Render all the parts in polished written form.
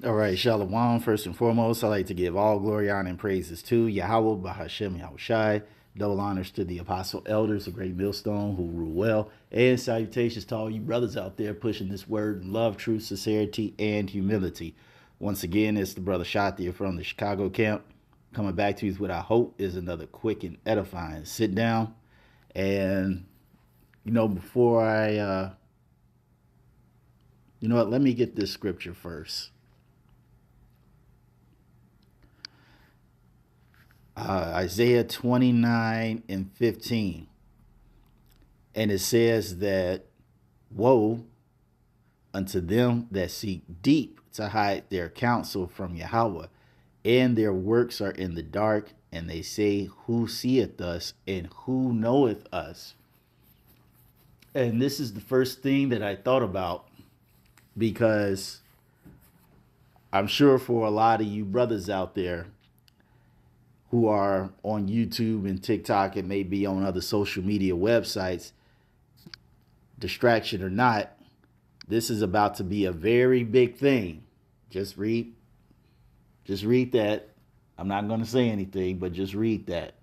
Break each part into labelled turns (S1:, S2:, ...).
S1: All right, Shalom. First and foremost, I'd like to give all glory, honor, and praises to Yahweh, Bahashem, Yahushai. Double honors to the apostle elders, a great millstone who rule well. And salutations to all you brothers out there pushing this word in love, truth, sincerity, and humility. Once again, it's the brother Shatia from the Chicago camp coming back to you with what I hope is another quick and edifying sit down. And, before let me get this scripture first. Isaiah 29 and 15. And it says that, woe unto them that seek deep to hide their counsel from Yahweh, and their works are in the dark, and they say, who seeth us, and who knoweth us? And this is the first thing that I thought about, because I'm sure for a lot of you brothers out there who are on YouTube and TikTok and maybe on other social media websites, distraction or not, this is about to be a very big thing. Just read that. I'm not going to say anything, but just read that.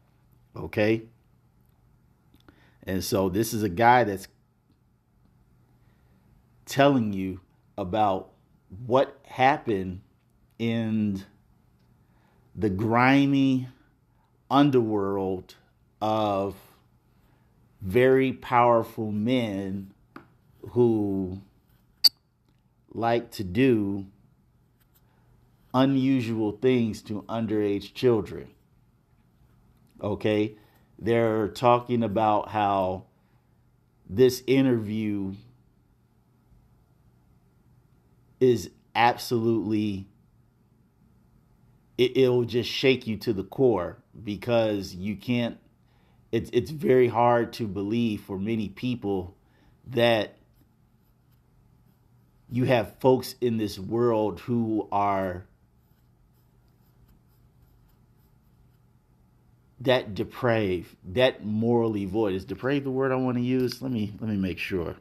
S1: Okay? And so this is a guy that's telling you about what happened in the grimy underworld of very powerful men who like to do unusual things to underage children. Okay? They're talking about how this interview is absolutely, it'll just shake you to the core, because you can't, it's very hard to believe for many people that you have folks in this world who are that depraved, that morally void. Is depraved the word I want to use? Let me make sure.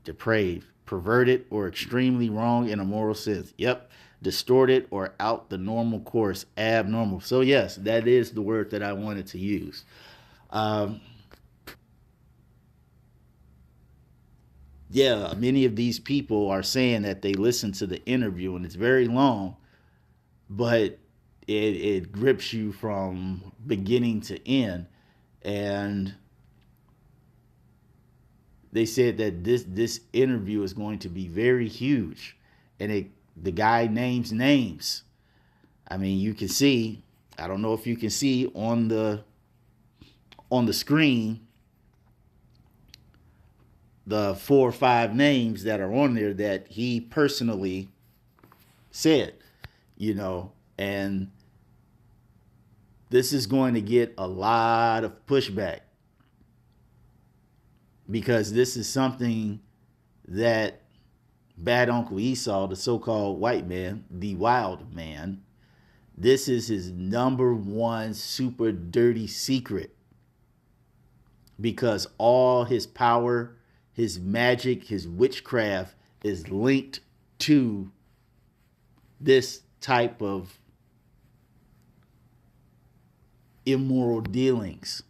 S1: Depraved, perverted, or extremely wrong in a moral sense. Yep. Distorted or out the normal course, abnormal. So yes, that is the word that I wanted to use. Yeah, many of these people are saying that they listen to the interview and it's very long, but it grips you from beginning to end. And they said that this interview is going to be very huge, and the guy names names. I mean, you can see. I don't know if you can see on the screen the 4 or 5 names that are on there that he personally said, and this is going to get a lot of pushback, because this is something that Bad Uncle Esau, the so-called white man, the wild man, this is his number one super dirty secret, because all his power, his magic, his witchcraft is linked to this type of immoral dealings.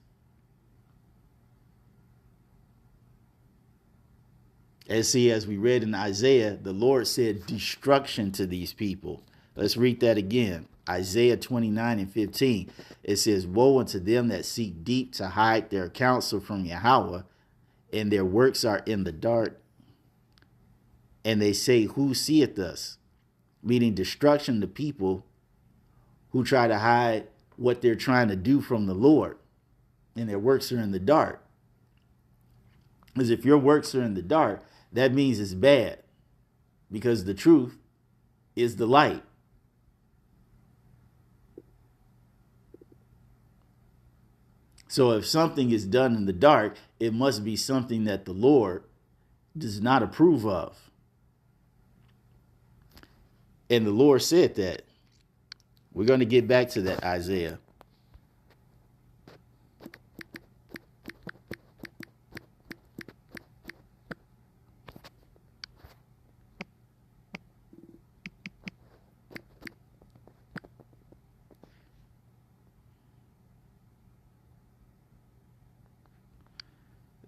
S1: As we read in Isaiah, the Lord said destruction to these people. Let's read that again. Isaiah 29 and 15. It says, woe unto them that seek deep to hide their counsel from Yahweh, and their works are in the dark. And they say, who seeth us? Meaning destruction to people who try to hide what they're trying to do from the Lord, and their works are in the dark. Because if your works are in the dark, that means it's bad, because the truth is the light. So if something is done in the dark, it must be something that the Lord does not approve of. And the Lord said that. We're going to get back to that, Isaiah.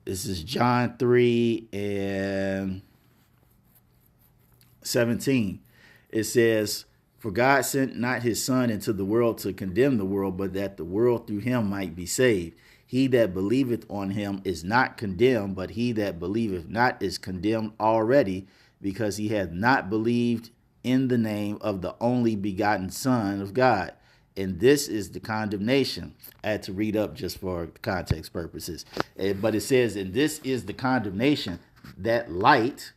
S1: This is John 3 and 17. It says, "For God sent not his Son into the world to condemn the world, but that the world through him might be saved. He that believeth on him is not condemned, but he that believeth not is condemned already, because he hath not believed in the name of the only begotten Son of God. And this is the condemnation." I had to read up just for context purposes. But it says, "And this is the condemnation, that light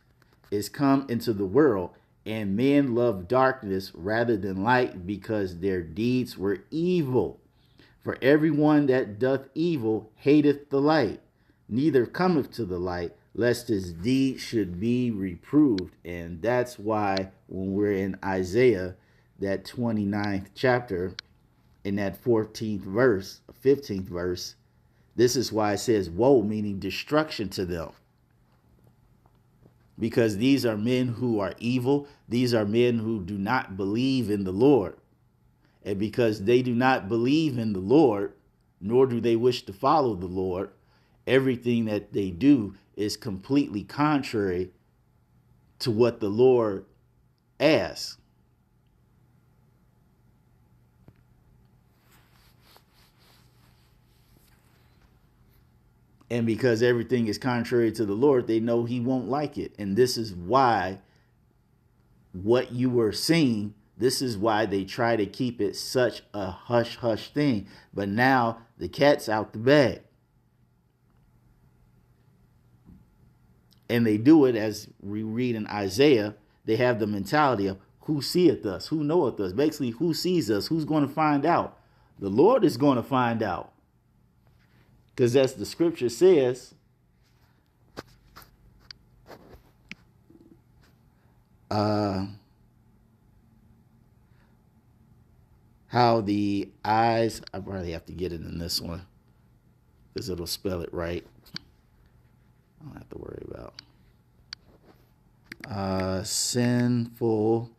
S1: is come into the world, and men love darkness rather than light, because their deeds were evil. For everyone that doth evil hateth the light, neither cometh to the light, lest his deed should be reproved." And that's why when we're in Isaiah, that 29th chapter, in that 14th verse, 15th verse, this is why it says woe, meaning destruction to them. Because these are men who are evil. These are men who do not believe in the Lord. And because they do not believe in the Lord, nor do they wish to follow the Lord, everything that they do is completely contrary to what the Lord asks. And because everything is contrary to the Lord, they know he won't like it. And this is why what you were seeing, this is why they try to keep it such a hush-hush thing. But now the cat's out the bag. And they do it, as we read in Isaiah, they have the mentality of who seeth us, who knoweth us. Basically, who sees us, who's going to find out? The Lord is going to find out. Because as the scripture says, how the eyes, I probably have to get it in this one because it'll spell it right. I don't have to worry about sinful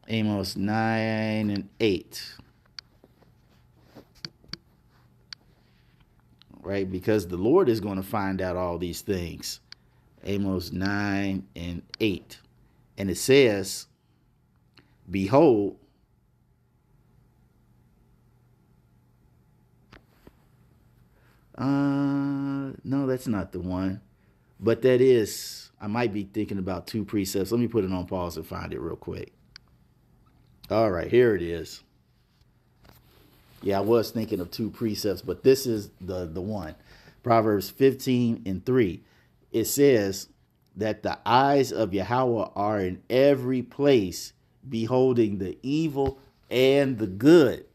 S1: Amos 9 and 8. Right? Because the Lord is going to find out all these things. Amos 9 and 8. And it says, "Behold, no, that's not the one. But that is, I might be thinking about two precepts. Let me put it on pause and find it real quick. All right, here it is. Yeah, I was thinking of two precepts, but this is the one. Proverbs 15 and 3. It says that the eyes of Yahweh are in every place, beholding the evil and the good.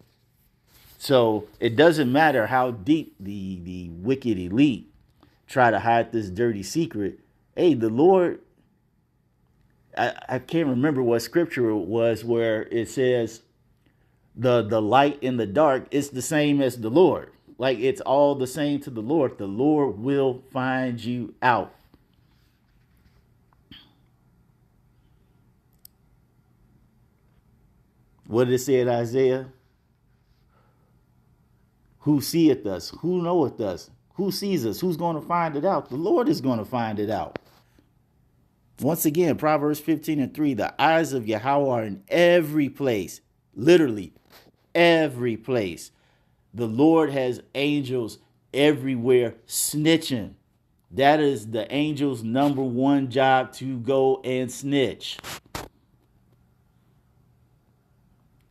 S1: So it doesn't matter how deep the wicked elite try to hide this dirty secret. Hey, the Lord, I can't remember what scripture it was where it says the light in the dark is the same as the Lord. Like, it's all the same to the Lord. The Lord will find you out. What did it say in Isaiah? Who seeth us? Who knoweth us? Who sees us? Who's going to find it out? The Lord is going to find it out. Once again, Proverbs 15 and 3, the eyes of Yahweh are in every place. Literally, every place. The Lord has angels everywhere snitching. That is the angel's number one job, to go and snitch.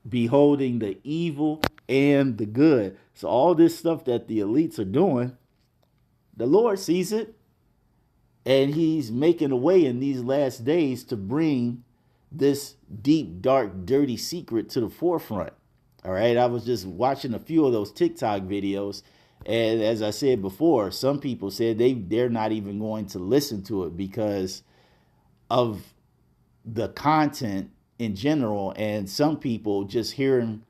S1: Beholding the evil and the good. So all this stuff that the elites are doing, the Lord sees it. And he's making a way in these last days to bring this deep, dark, dirty secret to the forefront. All right. I was just watching a few of those TikTok videos, And as I said before, some people said they're not even going to listen to it because of the content in general, and some people just hearing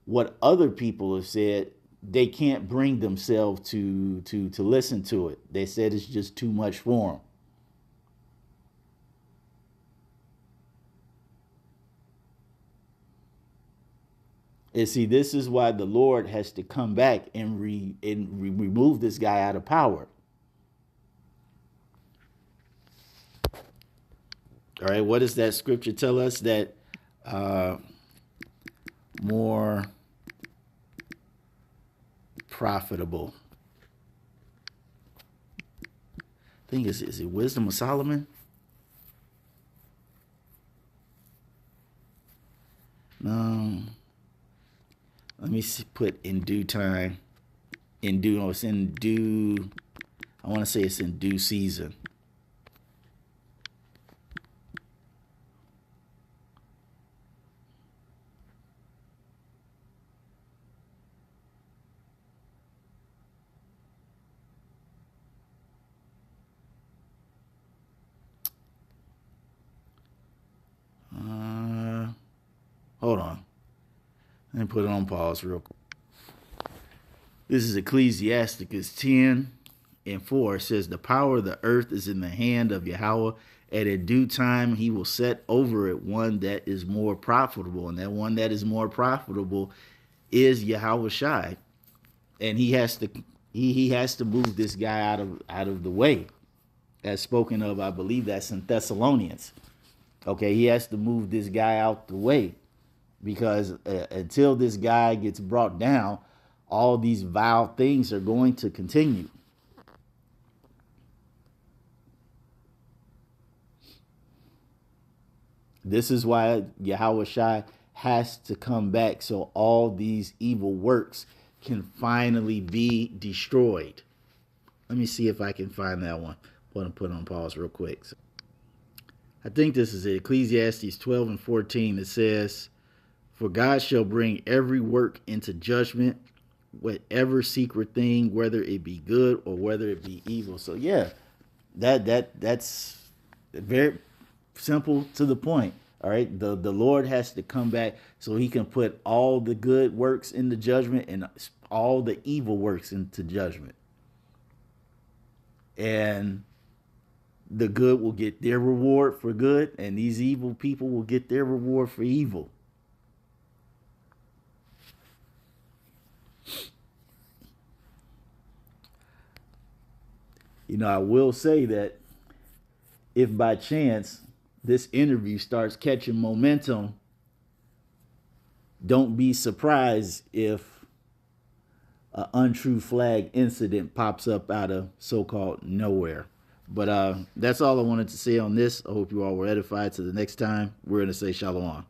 S1: what other people have said, they can't bring themselves to listen to it. They said it's just too much for them. And see, this is why the Lord has to come back and remove this guy out of power. All right, what does that scripture tell us? That more profitable. I think is it Wisdom of Solomon? No. Let me see, put in due time. In due, no, it's in due. I want to say it's in due season. Hold on. Let me put it on pause real quick. This is Ecclesiasticus 10:4. It says, the power of the earth is in the hand of Yahweh, and in due time he will set over it one that is more profitable. And that one that is more profitable is Yahweh Shai. And he has to move this guy out of the way. As spoken of, I believe that's in Thessalonians. Okay, he has to move this guy out the way, because until this guy gets brought down, all these vile things are going to continue. This is why Yahweh Shai has to come back, so all these evil works can finally be destroyed. Let me see if I can find that one. I'm going to put on pause real quick. I think this is it. Ecclesiastes 12:14. It says, for God shall bring every work into judgment, whatever secret thing, whether it be good or whether it be evil. So yeah, that's very simple to the point. All right, the Lord has to come back so he can put all the good works into judgment and all the evil works into judgment. And the good will get their reward for good, and these evil people will get their reward for evil. You know, I will say that if by chance this interview starts catching momentum, don't be surprised if an untrue flag incident pops up out of so-called nowhere. But that's all I wanted to say on this. I hope you all were edified. Till the next time, we're going to say shalom.